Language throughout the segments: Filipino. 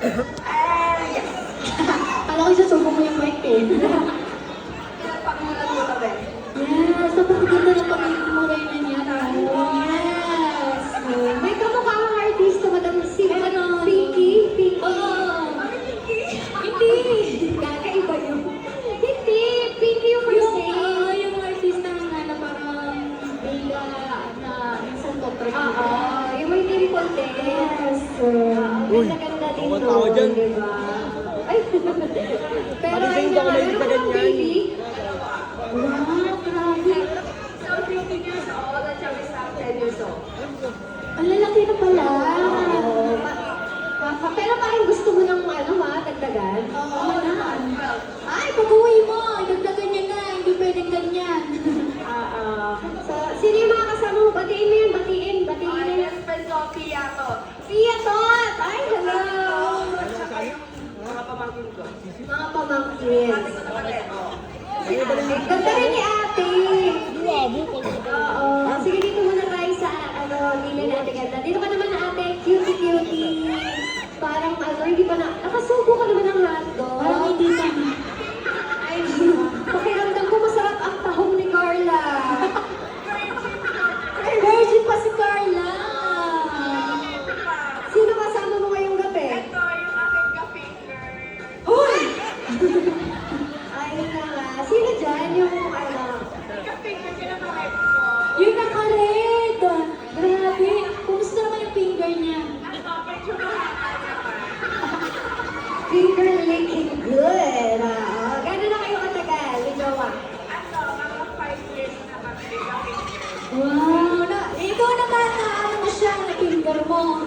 Yes. Kala ko susubo mo yung mic eh. Pagmulat mo kami. Yes, napakaganda ng pagiging mo rin na niya. Yes. May kamukha kang artista, madam si Pinky. Pinky. Hindi. Kakaiba yun. Hindi. Pinky yung first name. Yung artista na parang bigla na isang top yung may dimple din. Yes. Ganda-ganda din doon, diba? Ay, pero ayun naman, meron ka ng baby? Wow, grabe. So, 15 years old at siya is now 10 years old. Ang lalaki na pala. Pero parang gusto mo ng dagdagan? Oo na. Ay, pag-uwi mo, dagdagan niya na, hindi pwedeng ganyan. So, sino yung mga kasama mo? Batiin mo yun, batiin mo. Best friend ko, Pia to. Pia Tot! Ay, hello! At saka yung mga pamangkin ko. Mga pamangkin. Ate ko naman eh. Ganda rin ni ate. Oo. Sige, dito muna tayo sa nila natin ganda. Dito ka naman na ate, cutie-cutie. Parang hindi pa na, nakasubo ka naman ng hotdog. Parang hindi pa. Ay, pakiramdam ko masarap ang tahong ni Carla. Virgin pa si Carla. Sino kasama mo ngayong gabi? Ito yung aking ka-finger. Hoy! Ay, na nga. Sino dyan yung Ka-finger, kinakaret ko. yung naka-red? Grabe. Kumusta naman yung finger niya? Ano, medyo mahaba naman. Finger licking good. Gano'n na kayo katagal? May jowa? Ano, mga 5 years na kami ka-finger. Wow! Ikaw naman na ano mo siya na finger mo.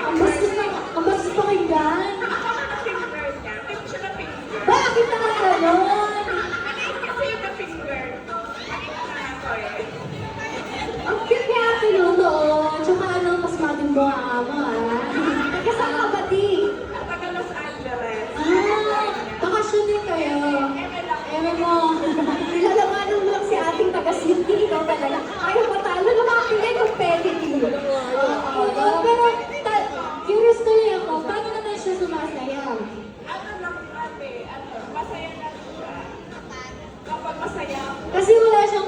Ang bastos pakinggan. Ako na na-finger niya. Hindi siya na-finger. Bakit naman gano'n? Kasi yung na-finger. Nakita na ako eh. Ang cute niya ate no, doon. Tsaka mas mating mo mo Kasama ka ba, di? Taga Los Angeles. Bakasyon din kayo. Eme mo. Nilalamanan mo lang si ating taga-city. Ikaw talaga. Ayaw patalo na makakingay kung pwede din. Pero, curious tuloy ako, paano naman siya sumasayaw? Ano lang ate, masaya na siya. Kapag masaya ako. Kasi wala siyang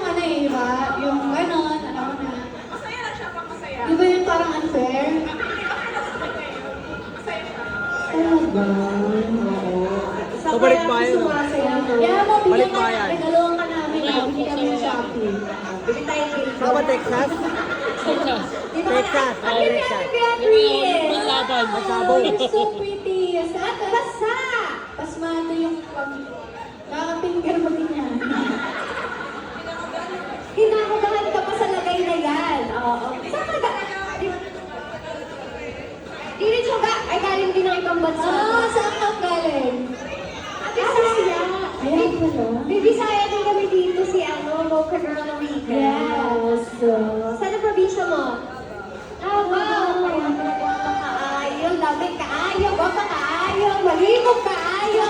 ba? Yung gano'n, Masaya na siya pag masaya. Di ba yung parang unfair? Masaya na. Talaga? Oo. Pabalik pa yun. Kaya mo, bigyan Balik ka pa na, yan. regaluhan ka namin. Bili kami ng Shopee. Bili tayo cake. Saan ba, Texas? Texas. Ang cute ni Ate Beatrice. Malaban. Oh, you're so pretty. Saan ka? Basa! Pasmado yung nakaka-finger mo din yan. Kinakabahan ka pa sa lagay na yan. Oo. Saan ka ga? Di rin siya ga? Ay, galing din ng ibang bansa. Saan ka galing? Bisaya. Ayan pala. May Bisaya din kami dito si local girl ng Rica. Yes. Saan ang probinsya mo? Wow. Kaya kaayo. Lamig kaayo. Baba kaayo. Malimog kaayo.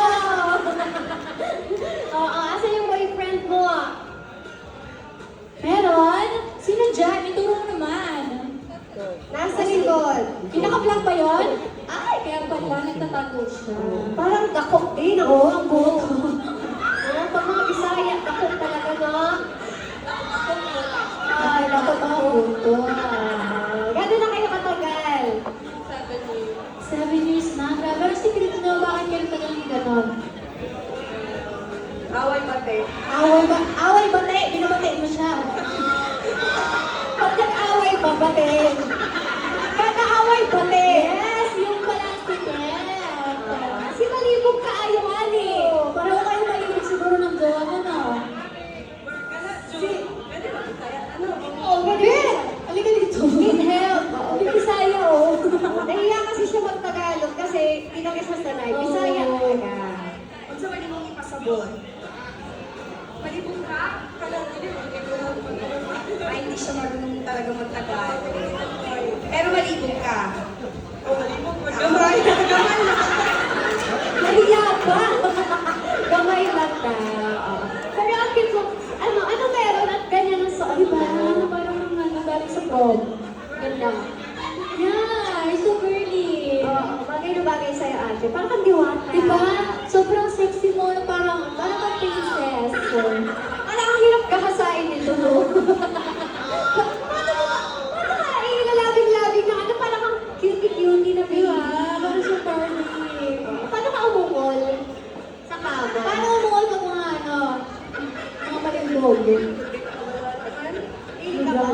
Oo. Asan yung boyfriend mo? Meron? Sino dyan? Ituro mo naman. Nasa likod. Pinaka-vlog ba yun? Ay, kaya pala nagtatago siya. Parang dakok din, ang buhok ko. Pag mga Bisaya, dakok talaga, no? Ay, dakok ang buto. Gano'n na kayo katagal? 7 years na. Grabe, ang secret nyo, bakit kayo tagal ni gano'n? Away pati. Away bate, binabate mo siya. Pag nag-away ba, bate? Kaka-away bate. Yes, yung plastic si malibog ka ayaw, Ali. Pareho kayo malibog siguro ng gawa na, no? Pwede ba Bisaya? Ano? Oo, ganun. Halika dito. Need help. Hindi Bisaya, oh. Nahiya kasi siya mag-Tagalog kasi hindi na siya sanay. Bisaya talaga. Kung sa pwede mong ipasabot. Malibong ka? Ay, hindi siya marunong talaga mag-Tagalog. Pero malibong ka. Oh, malibong ko. Gamay. Gamay na. Nahiya pa. Gamay lang na. Pero ang cute mo, ano meron at ganyan ang suot ba? Parang galing sa prom. Ganda. Yeah, you're so girly. Bagay na Beyonce. Parang kang diwata. Diba? Sobrang sexy mo, na parang kang princess. Parang ang hirap Kahasain nito, no? Paano ka ilalabing-labing na ano? Parang kang cutie-cutie na Diba? baby. Parang sa party. Paano ka umungol? Sa kama? Paano umuol pag mga mga malindog? Hindi ka ba?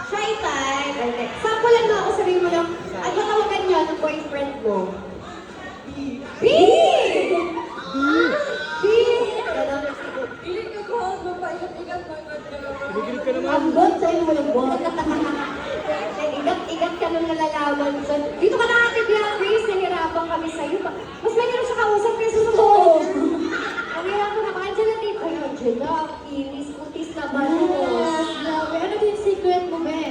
Shy type. Sample lang mo ako, sabihin mo lang, ano tawagan niya ng boyfriend mo? B! B! Piling ko ko, mapaigat-igat mga Pinigil ka naman. Ang bot sa'yo mo lang bot. Igat-igat ka nung nalalaman. Dito ka na ate Beatrice, nahirapan kami sa'yo. Mas mahirap siya kausap kaysa sa totoo. Nahirapan na, Angela Tito. Ay, Angela, kinis, kutis na ba? Yes, grabe. Ano din secret mo, be?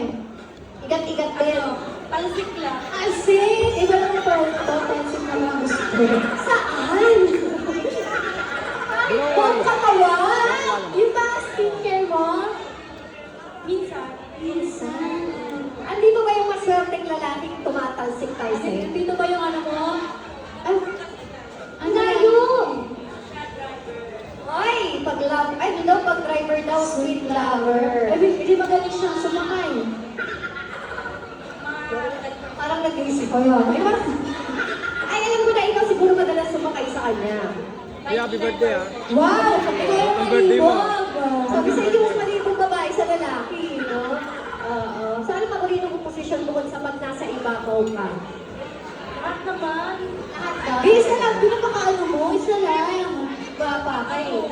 Igat-igat din. Palsik lang. Kasi, iba naman pa-offensive na mga gusto. Saan? Pang katawan! Yung ba skincare mo? Minsan. Minsan. Andito ba yung maswerteng lalaking tumatalsik tayo sa'yo? Dito ba yung ano mo? Ay, Ang layo! ay, ano daw, pag driver daw, sweet lover. Eh, hindi magaling siyang sumakay. Parang nag-iisip ko yun. Ay, alam ko na ikaw siguro madalas sumakay sa kanya. Hey, happy birthday ah. Wow! Ikaw yung Ang birthday mo. malibog! Sabi sa inyo, mas malibong babae sa lalaki, no? Oo. Saan paborito mong posisyon bukod sa pag nasa ibabaw ka? Lahat naman. Lahat ka? Bilis ka lang, pinapakaano mo, isa lang. Baba kayo.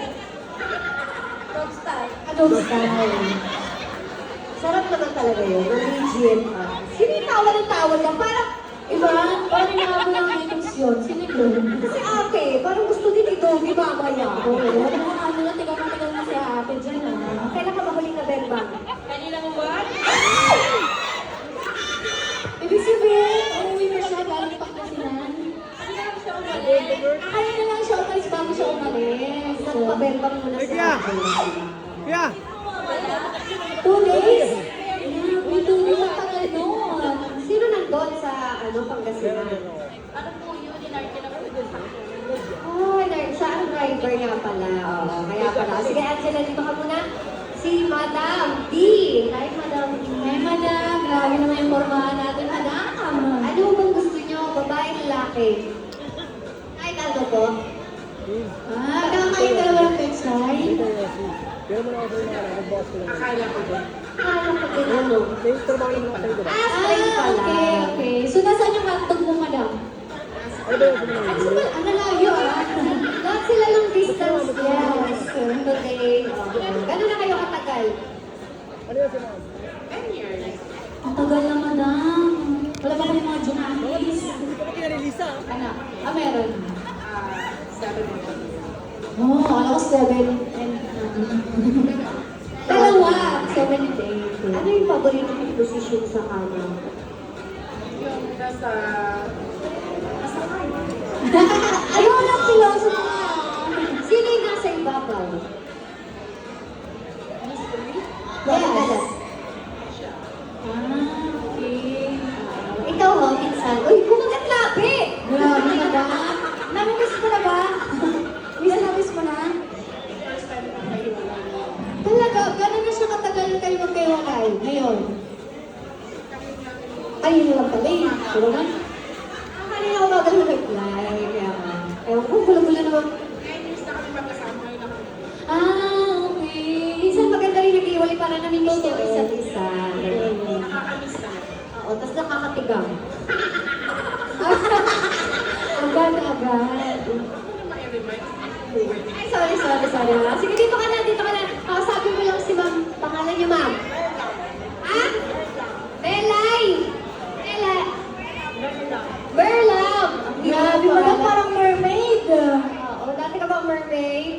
Dog style. Anong style? Sarap naman talaga yun. Legit. Sino yung tawa ng tawa lang? Parang, Iba, parang nakabo ng items yun. Sino yun? kasi ate, parang gusto din ito, di mamaya. Oo, ano na, tiga-matagal na si ate dyan ah. Kailan ka mahuling na berbang? Kanina mo ba? Ibig sabihin, umuwi mo siya galing Pangasinan. Kanina mo siya umalis. Kaya na lang siya umalis bago siya umalis. Nagpaberbang muna Ay, sa Kuya! akin. Kuya! 2 days? May 2 days ang tagal nun. Sino nandun sa Pangasinan? Ano po yun? Inarte na po yun. Oh, siya ang driver nga pala. Oo, kaya pala. Sige, Angela, dito ka muna. Si Madam D. Hi, Madam D. Ay, madam, grabe naman yung formahan natin, madam. Ano bang gusto nyo? Babae, lalaki? Kahit ano po? Ah, nakakain ka naman ng pechay? Pero mo na ako sa'yo na nag-boss ko naman. Akala ko din ano. May trabaho naman ako sa'yo, diba? Straight pala. Okay, okay. So, nasaan yung hotdog mo, madam? Ano ba yung sinabi? Ano ba? Ang layo, ah. Lahat sila ng distance. Yes. Today. Gano'n na kayo katagal? Ano yung sinabi? Ang tagal na, madam. Wala ba kayong mga junkies? Hindi ka pa kinarelisa ah. Ano? Ah, meron. 7 months. Oh, alam ko 7 and... Dalawa! 7 and 8. Ano yung paborito mong position sa kama? Yung nasa... Ayaw lang siloso mo nga. Sino yung nasa ibabaw? Yes. Ah, okay. Ikaw ho, minsan. Uy, kumagat labi! Grabe na ba? Namimiss mo na ba? Miss na mo na? Talaga, gano'n na siya katagal kayo magkahiwalay ngayon? Ayun lang pala eh. Pero nga, kanina ako bagal na reply. Kaya, ewan ko, gulo-gulo naman. 9 years na kami magkasama. Yun ako. Ah, okay. Minsan maganda rin nag-iwalay para namimiss yung isa't isa. Nakakamiss na. Oo, tapos nakakatigang. Agad-agad. Ano naman i-remind? Ay, sorry. Sige, dito ka na. Sabi mo lang si ma'am. Pangalan niyo, ma'am. Ah? Belay! Berlam! Grabe, madam, parang mermaid. Oo, dati ka bang mermaid?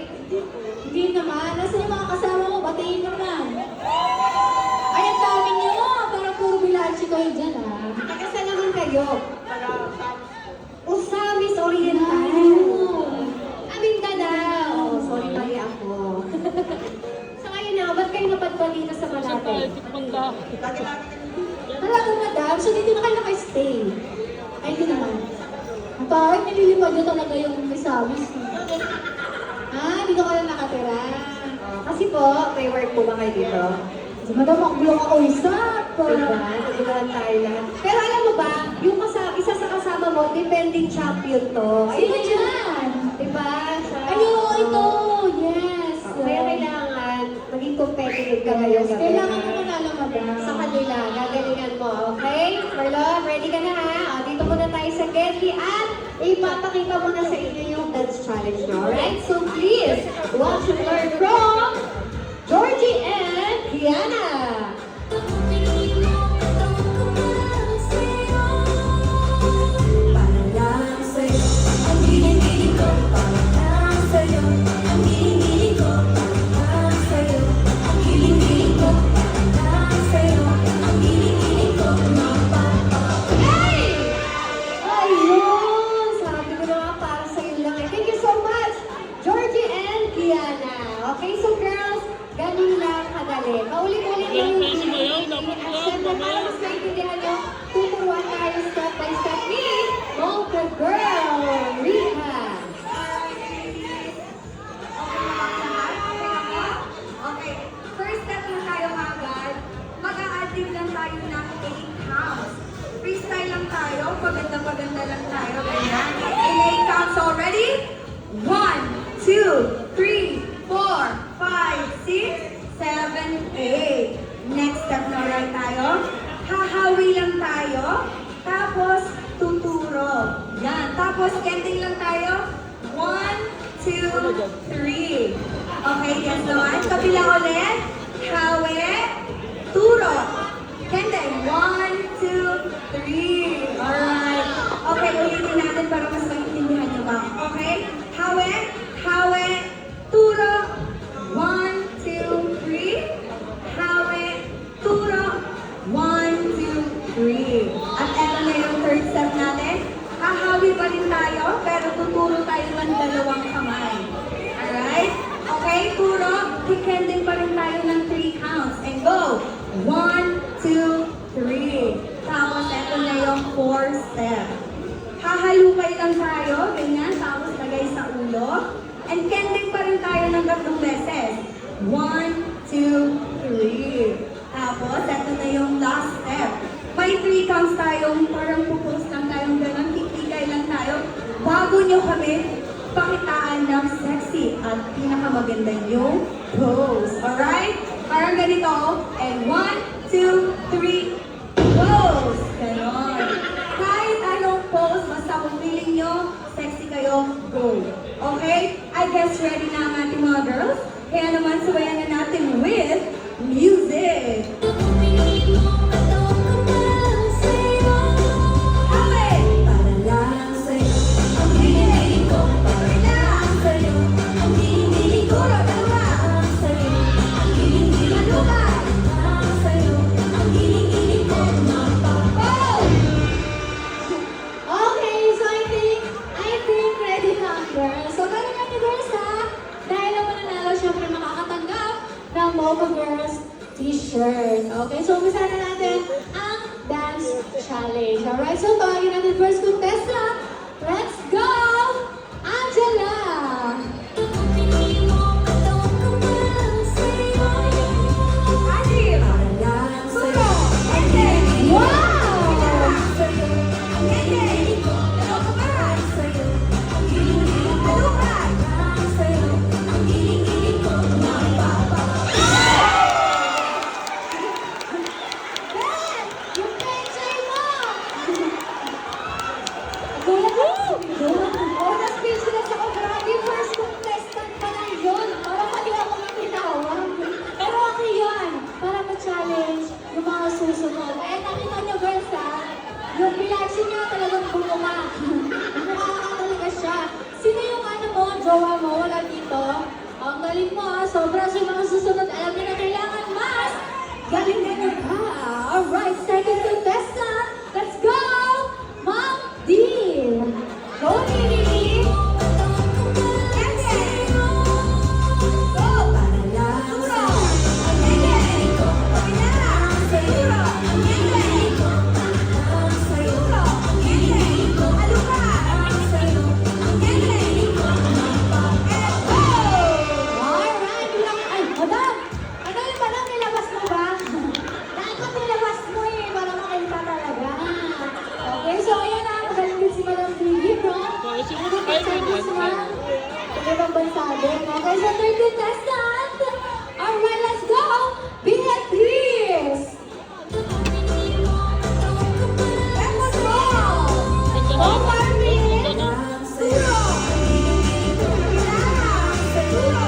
Hindi naman. Nasaan yung mga kasama mo? Batiin naman. Ay, ang dami niyo. Parang puro bilansi kayo dyan, ah. Nakasal naman kayo. Usamis Ay, Oriental. Mindanao. Sorry, mali ako. So ngayon na, ba't kayo napadpa dito sa Malate? Talaga, madam. So, dito na kayo naka-stay. Ay, hindi naman. Bakit nililipad nyo talaga yung misamis? Dito ka lang nakatira. Kasi po, may work po ba kayo dito? Si Madam Akblong ako usap. Diba? Nagulaan tayo lahat. Pero alam mo ba, yung isa sa kasama mo, defending champion to. Sino Ayun, yan? Diba? Siya. Ayun, ito! Yes! Kaya kailangan maging competitive ka ngayon. Kailangan mo manalo, Madam. Sa kanila, gagalingan mo, okay? Marlon, ready ka na ha? Dito muna tayo sa Getty at ipapakita mo na sa inyo yung dance challenge na, alright? So please, watch and learn from Georgie and Kiana. Ayun! Sabi ko na nga, para sa'yo lang eh. Thank you so much, Georgie and Kiana. Okay, so girls, ganun lang kadali. Paulit-ulit lang yung at syempre, para mas maintindihan nyo, tuturuan tayo step by step ni Mocha Girl, Rika. Okay, first step na tayo agad. Mag-a-adlib lang tayo ng 8 counts. Freestyle lang tayo, paganda-paganda lang tayo. Ganyan. In 8 counts already? 1, 2, 3, 4, 5, 6, 7, 8. Next step na right tayo. Hahawi lang tayo. Tapos, tuturo. Yan. Tapos, ending lang tayo. 1, 2, 3. Okay, yes naman. Kabila ulit. Hawi. Turo. Kendeng. 1, 2, 3. Alright. Okay, ulitin natin para mas maintindihan nyo ba? Okay? Hawi. Hawi. Turo. 1, 2, 3. Hawi. Turo. 1, 2, 3. At eto na yung third step natin. Hahawi pa rin tayo, pero tuturo tayo ng dalawang kamay. Alright? Okay, turo. Kikending pa rin tayo ng 3 counts. And go! 1, 2, 3. Tapos, eto na yung 4 step. Hahalukay lang tayo, ganyan. Tapos, lagay sa ulo. And kending pa rin tayo ng 3 beses. 1, 2, 3. Tapos, eto na yung last step. May 3 counts tayong parang pupos lang tayong gano'n, kikikay lang tayo. Bago nyo kami pakitaan ng sexy at pinakamaganda yung pose. Alright? Parang ganito. And 1, 2, 3, pose! Ganon. Kahit anong pose, basta kung feeling nyo, sexy kayo, go. Okay? I guess ready na ang ating mga girls. Kaya naman, sabayan na natin with music. Okay, so I think ready na ang girls. So, galing natin girls ha. Dahil ang mananalo, syempre makakatanggap ng Mocha Girls t-shirt. Okay, so umpisa na natin ang dance challenge. Alright, so tawagin natin first contestant. Let's go! Angela! Yung picture mo! Gulat ako! Oh, speechless ako. Grabe, first contestant pa lang yun. Parang mali ako matinawag. Pero okay yun. Para ma-challenge yung mga susunod. Eh, nakita nyo girls ha, yung reaction niya talagang bumuma. Bumuma talaga siya. Sino yung ano mo, jowa mo, wala dito? Ang galing mo ha, sobra sa mga susunod. Alam niyo na kailangan mas. Galing na nyo ha. Alright, second contestant. Let's go! Ma'am D! Go, Nini! Go! Ibang bansa din. Okay, so third contestant. Alright, let's go. Beatrice. Let's go! Oh, Marvin. Suro! Kailangan! Suro!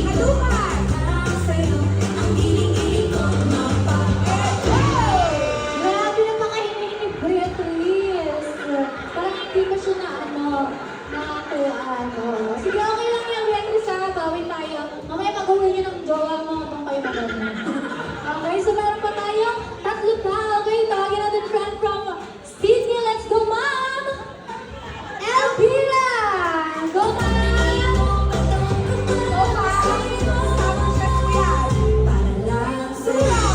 Kalukan! Grabe na makahinig ni Beatrice. Parang hindi ko siya nakakuhaan. Sige, okay lang yan, Beatrice, ha? Bawi tayo. Mamaya mag-uwi niyo ng jowa mo kung kayo maganda. Okay, so meron pa tayo. Tatlo pa. Okay, tawagin natin friend from Sydney. Let's go, ma'am! Elvira! Go, ma'am! Go, ma'am! Sabang chef mo yan. Suro!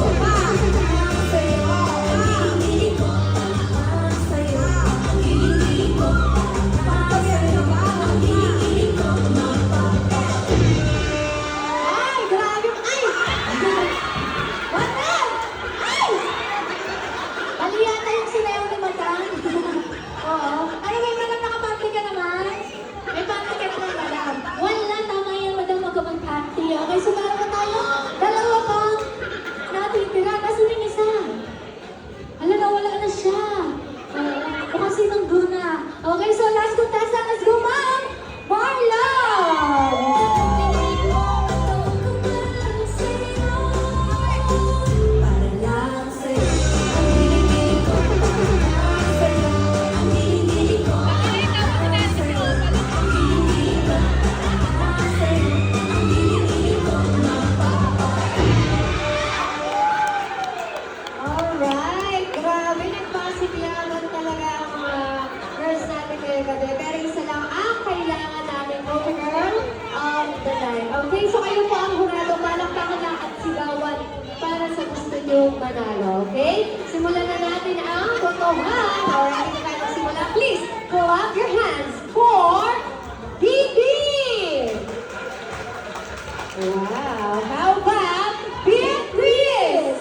Ma'am! Ay, grabe! Ay! What the? Ay! Mali yata yung sinayaw ni Madam. Oo. Ano ba, Madam, nakapante ka naman? May pante ka naman, Madam. Wala, tama yan, Madam, wag ka mag-pante. Okay, so meron pa tayo. Dalawa pang natitira. Nasaan yung isa? Hala, nawala na siya. Mukhang sinanggo na. Okay, so last contestant, let's go, ma'am! Marlon! Alright, grabe, nagpasikyaman talaga ang mga girls natin ngayong gabi. Pero isa lang ang kailangan natin, okay girl, of the night. Okay, so kayo po ang hurado, palakpakan lang at sigawan para sa gusto niyong manalo, okay? Simulan na natin ang totohan. Alright, hindi na tayo magsimula. Please, clap your hands for Bibi! Wow, how about Beatrice?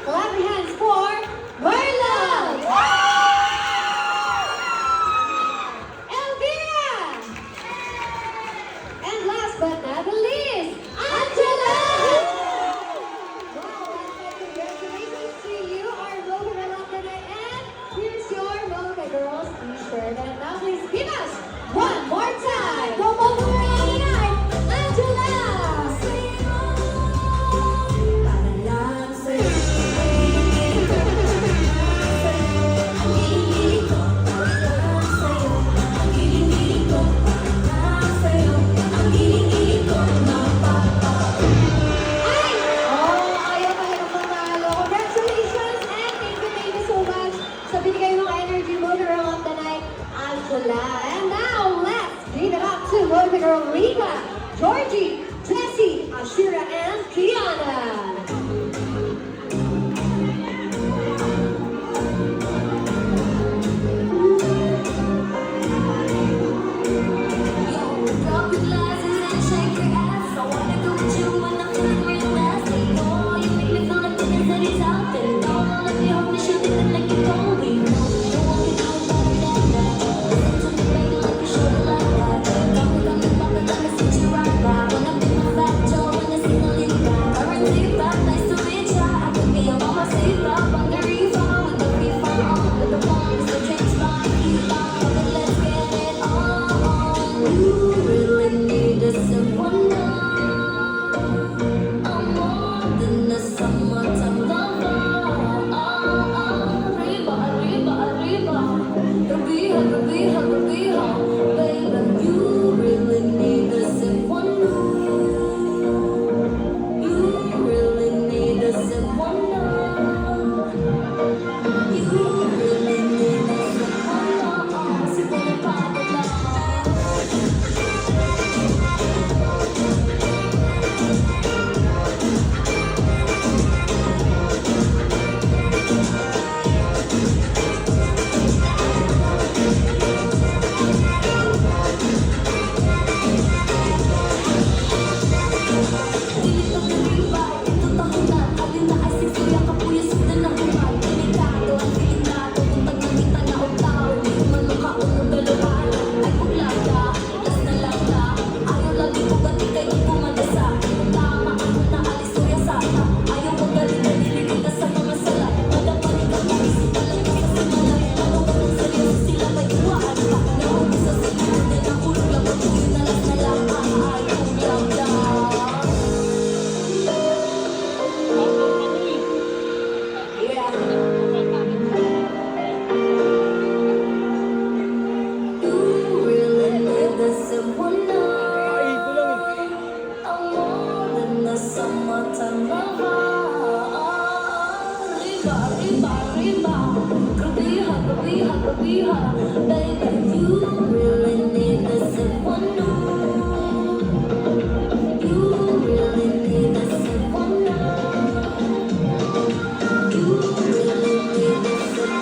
Clap your hands for Marlon! Elvira! And last but not the least, Angela! Wow, congratulations to you, our Mocha alumni, and here's your Mocha Girls t-shirt. And now please give us one more time! Go, Mocha Alumni! Angela! Baby, you really need the someone new. You really need the someone new. You really need the someone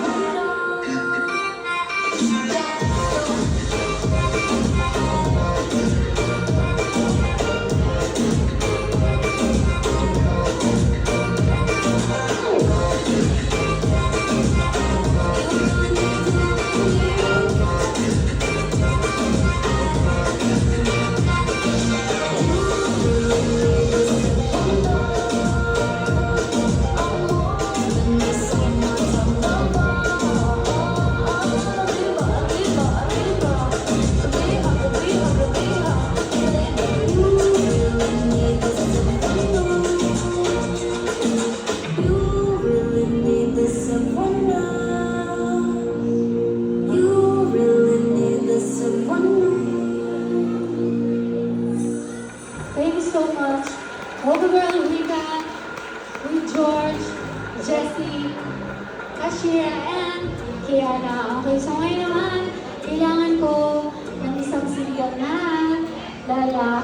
Thank you so much. All the girls we got, with George, Jessie, Ashira, and Kiana. Okay, so ngayon naman, kailangan ko ng isang single na lalaki.